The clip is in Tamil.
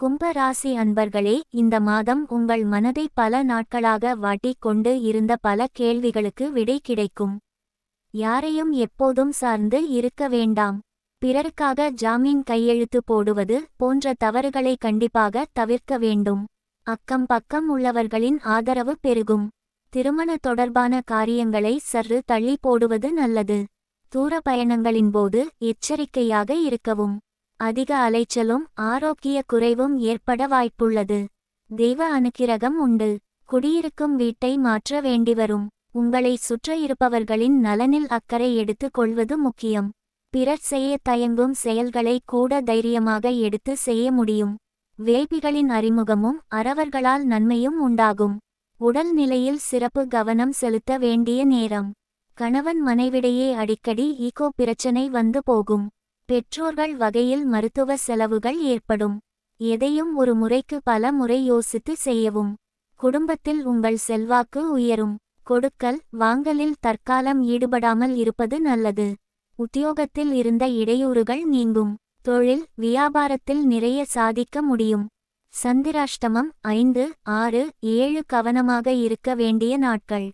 கும்ப ராசி அன்பர்களே, இந்த மாதம் உங்கள் மனதை பல நாட்களாக வாட்டிக் கொண்டு இருந்த பல கேள்விகளுக்கு விடை கிடைக்கும். யாரையும் எப்போதும் சார்ந்து இருக்க வேண்டாம். பிறருக்காக ஜாமீன் கையெழுத்து போடுவது போன்ற தவறுகளை கண்டிப்பாக தவிர்க்க வேண்டும். அக்கம் பக்கம் உள்ளவர்களின் ஆதரவு பெருகும். திருமண தொடர்பான காரியங்களை சற்று தள்ளி போடுவது நல்லது. தூர பயணங்களின் போது எச்சரிக்கையாக இருக்கவும். அதிக அலைச்சலும் ஆரோக்கிய குறைவும் ஏற்பட வாய்ப்புள்ளது. தெய்வ அனுக்கிரகம் உண்டு. குடியிருக்கும் வீட்டை மாற்ற வேண்டிவரும். உங்களை சுற்ற இருப்பவர்களின் நலனில் அக்கறை எடுத்துக் கொள்வது முக்கியம். பிறர் செய்ய தயங்கும் செயல்களை கூட தைரியமாக எடுத்து செய்ய முடியும். வேள்விகளின் அறிமுகமும் அறவர்களால் நன்மையும் உண்டாகும். உடல் நிலையில் சிறப்பு கவனம் செலுத்த வேண்டிய நேரம். கணவன் மனைவிடையே அடிக்கடி ஈகோ பிரச்சனை வந்து போகும். பெற்றோர்கள் வகையில் மருத்துவ செலவுகள் ஏற்படும். எதையும் ஒரு முறைக்கு பல முறை யோசித்து செய்யவும். குடும்பத்தில் உங்கள் செல்வாக்கு உயரும். கொடுக்கல் வாங்கலில் தற்காலம் ஈடுபடாமல் இருப்பது நல்லது. உத்தியோகத்தில் இருந்த இடையூறுகள் நீங்கும். தொழில் வியாபாரத்தில் நிறைய சாதிக்க முடியும். சந்திராஷ்டமம் 5, 6, 7 கவனமாக இருக்க வேண்டிய நாட்கள்.